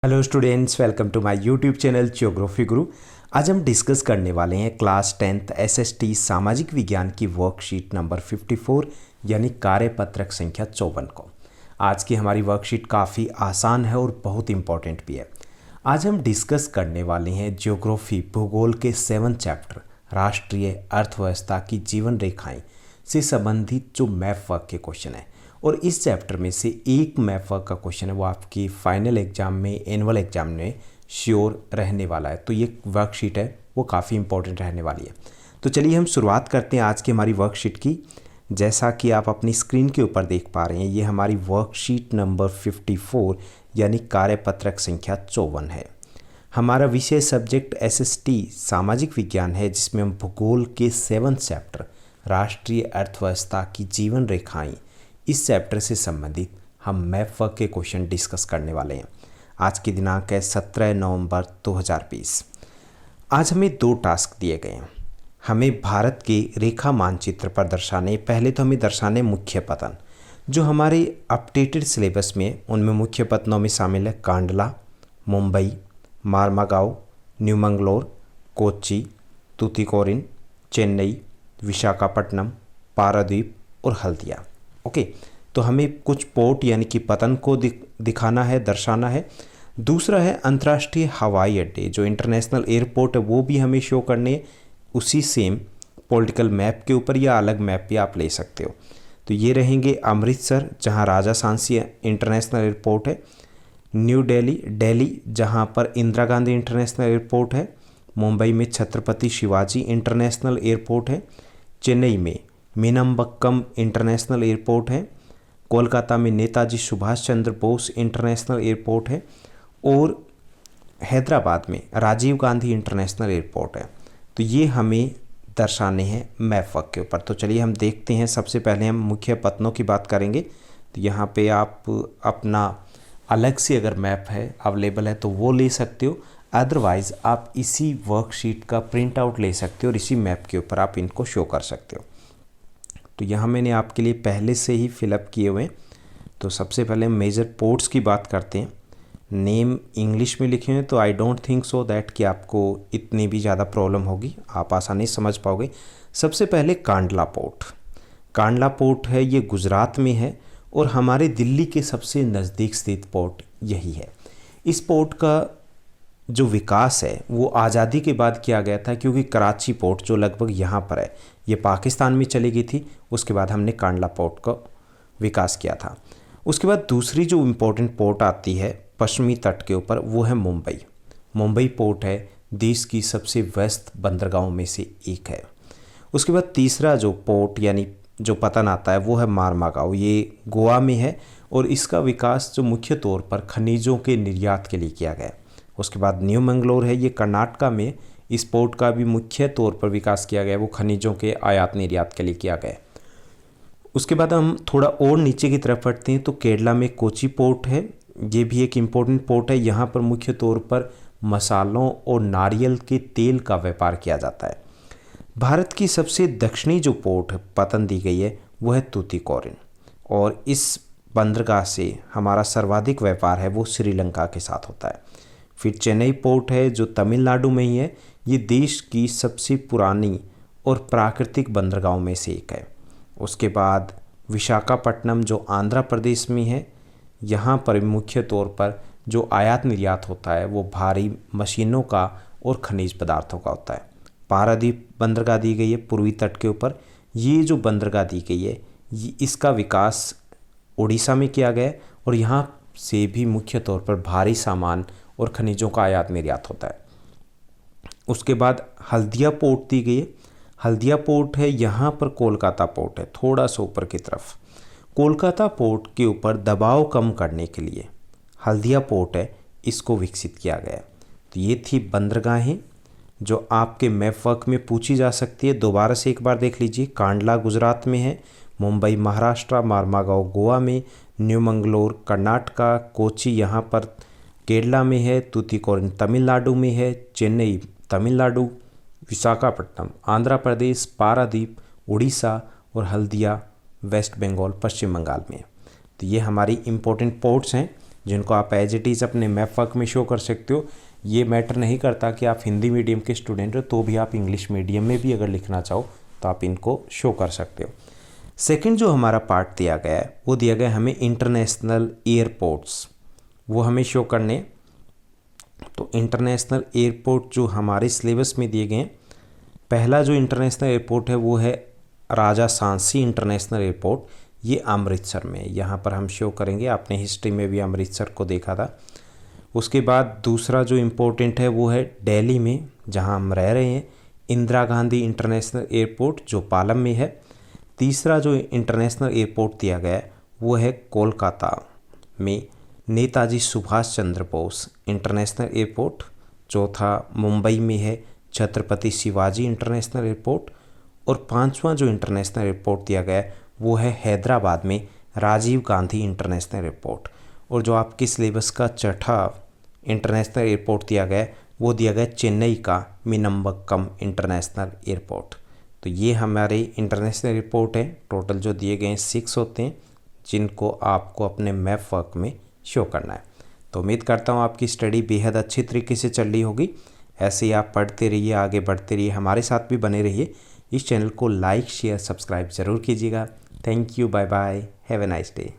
Hello students, welcome to my YouTube channel Geography Guru. आज हम discuss करने वाले हैं क्लास 10th एसएसटी सामाजिक विज्ञान की वर्कशीट नंबर 54 यानी कार्यपत्रक संख्या 54 को। आज की हमारी वर्कशीट काफ़ी आसान है और बहुत इंपॉर्टेंट भी है। आज हम डिस्कस करने वाले हैं ज्योग्राफी भूगोल के 7th चैप्टर राष्ट्रीय अर्थव्यवस्था की जीवन रेखाएं से संबंधित जो मैप वर्क के क्वेश्चन है, और इस चैप्टर में से एक मैप वर्क का क्वेश्चन है वो आपकी फाइनल एग्जाम में, एनुअल एग्जाम में श्योर रहने वाला है। तो ये वर्कशीट है वो काफ़ी इंपॉर्टेंट रहने वाली है। तो चलिए हम शुरुआत करते हैं आज की हमारी वर्कशीट की। जैसा कि आप अपनी स्क्रीन के ऊपर देख पा रहे हैं, ये हमारी वर्कशीट नंबर 54 यानी कार्यपत्रक संख्या 54 है। हमारा विषय सब्जेक्ट एसएसटी सामाजिक विज्ञान है, जिसमें हम भूगोल के 7th चैप्टर राष्ट्रीय अर्थव्यवस्था की जीवन रेखाएं, इस चैप्टर से संबंधित हम मैप वर्क के क्वेश्चन डिस्कस करने वाले हैं। आज की दिनांक है 17 नवंबर 2020। आज हमें 2 टास्क दिए गए हैं। हमें भारत के रेखा मानचित्र पर दर्शाने, पहले तो हमें दर्शाने मुख्य पतन जो हमारे अपडेटेड सिलेबस में, उनमें मुख्य पतनों में शामिल है कांडला, मुंबई, मारमागांव, न्यू मंगलोर, कोच्चि, तूतीकोरिन, चेन्नई, विशाखापट्टनम, पारादीप और हल्दिया। ओके, तो हमें कुछ पोर्ट यानी कि पतन को दिखाना है, दर्शाना है। दूसरा है अंतर्राष्ट्रीय हवाई अड्डे, जो इंटरनेशनल एयरपोर्ट है वो भी हमें शो करने हैं, उसी सेम पॉलिटिकल मैप के ऊपर या अलग मैप भी आप ले सकते हो। तो ये रहेंगे अमृतसर, जहाँ राजा सांसी इंटरनेशनल एयरपोर्ट है, न्यू दिल्ली जहाँ पर इंदिरा गांधी इंटरनेशनल एयरपोर्ट है, मुंबई में छत्रपति शिवाजी इंटरनेशनल एयरपोर्ट है, चेन्नई में मीनम्बक्कम इंटरनेशनल एयरपोर्ट है, कोलकाता में नेताजी सुभाष चंद्र बोस इंटरनेशनल एयरपोर्ट है, और हैदराबाद में राजीव गांधी इंटरनेशनल एयरपोर्ट है। तो ये हमें दर्शाने हैं मैप वर्क के ऊपर। तो चलिए हम देखते हैं। सबसे पहले हम मुख्य पतनों की बात करेंगे। तो यहाँ पे आप अपना अलग से अगर मैप है अवेलेबल है तो वो ले सकते हो, अदरवाइज़ आप इसी वर्कशीट का प्रिंट आउट ले सकते हो और इसी मैप के ऊपर आप इनको शो कर सकते हो। तो यहाँ मैंने आपके लिए पहले से ही फिलअप किए हुए हैं। तो सबसे पहले मेजर पोर्ट्स की बात करते हैं। नेम इंग्लिश में लिखे हैं, तो I don't think so that कि आपको इतनी भी ज़्यादा प्रॉब्लम होगी, आप आसानी से समझ पाओगे। सबसे पहले कांडला पोर्ट। कांडला पोर्ट है, ये गुजरात में है और हमारे दिल्ली के सबसे नज़दीक स्थित पोर्ट यही है। इस पोर्ट का जो विकास है वो आज़ादी के बाद किया गया था, क्योंकि कराची पोर्ट जो लगभग यहाँ पर है ये पाकिस्तान में चली गई थी। उसके बाद हमने कांडला पोर्ट का विकास किया था। उसके बाद दूसरी जो इम्पोर्टेंट पोर्ट आती है पश्चिमी तट के ऊपर, वो है मुंबई। मुंबई पोर्ट है देश की सबसे व्यस्त बंदरगाहों में से एक है। उसके बाद तीसरा जो पोर्ट यानी जो पतन आता है वो है मारमागांव, ये गोवा में है और इसका विकास जो मुख्य तौर पर खनिजों के निर्यात के लिए किया गया है। उसके बाद न्यू मंगलोर है, ये कर्नाटका में, इस पोर्ट का भी मुख्य तौर पर विकास किया गया है, वो खनिजों के आयात निर्यात के लिए किया गया है। उसके बाद हम थोड़ा और नीचे की तरफ बढ़ते हैं तो केरला में कोच्चि पोर्ट है, ये भी एक इम्पोर्टेंट पोर्ट है। यहाँ पर मुख्य तौर पर मसालों और नारियल के तेल का व्यापार किया जाता है। भारत की सबसे दक्षिणी जो पोर्ट पतन दी गई है वो है तूतीकोरिन, और इस बंदरगाह से हमारा सर्वाधिक व्यापार है वो श्रीलंका के साथ होता है। फिर चेन्नई पोर्ट है जो तमिलनाडु में ही है, ये देश की सबसे पुरानी और प्राकृतिक बंदरगाहों में से एक है। उसके बाद विशाखापट्टनम जो आंध्र प्रदेश में है, यहाँ पर मुख्य तौर पर जो आयात निर्यात होता है वो भारी मशीनों का और खनिज पदार्थों का होता है। पारादीप बंदरगाह दी गई है पूर्वी तट के ऊपर। ये जो बंदरगाह दी गई है इसका विकास उड़ीसा में किया गया है और यहाँ से भी मुख्य तौर पर भारी सामान और खनिजों का आयात निर्यात होता है। उसके बाद हल्दिया पोर्ट दी गई है। हल्दिया पोर्ट है, यहाँ पर कोलकाता पोर्ट है थोड़ा सा ऊपर की तरफ। कोलकाता पोर्ट के ऊपर दबाव कम करने के लिए हल्दिया पोर्ट है, इसको विकसित किया गया। तो ये थी बंदरगाहें जो आपके मैप वर्क में पूछी जा सकती है। दोबारा से एक बार देख लीजिए। कांडला गुजरात में है, मुंबई महाराष्ट्र, मारमागांव गोवा में, न्यू मंगलोर कर्नाटका, कोच्चि यहाँ पर केरला में है, तूतीकोरिन तमिलनाडु में है, चेन्नई तमिलनाडु, विशाखापट्टनम आंध्र प्रदेश, पारादीप उड़ीसा और हल्दिया वेस्ट बंगाल पश्चिम बंगाल में। तो ये हमारी इम्पोर्टेंट पोर्ट्स हैं जिनको आप एज इट इज़ अपने मैप वर्क में शो कर सकते हो। ये मैटर नहीं करता कि आप हिंदी मीडियम के स्टूडेंट हो, तो भी आप इंग्लिश मीडियम में भी अगर लिखना चाहो तो आप इनको शो कर सकते हो। सेकंड जो हमारा पार्ट दिया गया है वो दिया गया है हमें इंटरनेशनल एयरपोर्ट्स, वो हमें शो करने। तो इंटरनेशनल एयरपोर्ट जो हमारे सिलेबस में दिए गए हैं, पहला जो इंटरनेशनल एयरपोर्ट है वो है राजा सांसी इंटरनेशनल एयरपोर्ट, ये अमृतसर में। यहाँ पर हम शो करेंगे, आपने हिस्ट्री में भी अमृतसर को देखा था। उसके बाद दूसरा जो इम्पोर्टेंट है वो है दिल्ली में, जहाँ हम रह रहे हैं, इंदिरा गांधी इंटरनेशनल एयरपोर्ट जो पालम में है। तीसरा जो इंटरनेशनल एयरपोर्ट दिया गया है वो है कोलकाता में नेताजी सुभाष चंद्र बोस इंटरनेशनल एयरपोर्ट। चौथा मुंबई में है छत्रपति शिवाजी इंटरनेशनल एयरपोर्ट। और पांचवा जो इंटरनेशनल एयरपोर्ट दिया गया है वो है हैदराबाद में राजीव गांधी इंटरनेशनल एयरपोर्ट। और जो आपके सिलेबस का छठा इंटरनेशनल एयरपोर्ट दिया गया है वो दिया गया चेन्नई का मीनम्बक्कम इंटरनेशनल एयरपोर्ट। तो ये हमारे इंटरनेशनल एयरपोर्ट है। टोटल जो दिए गए हैं 6 होते हैं, जिनको आपको अपने मैप वर्क में शो करना है। तो उम्मीद करता हूँ आपकी स्टडी बेहद अच्छी तरीके से चल रही होगी। ऐसे ही आप पढ़ते रहिए, आगे बढ़ते रहिए, हमारे साथ भी बने रहिए। इस चैनल को लाइक शेयर सब्सक्राइब ज़रूर कीजिएगा। Thank you, bye bye, have a nice day.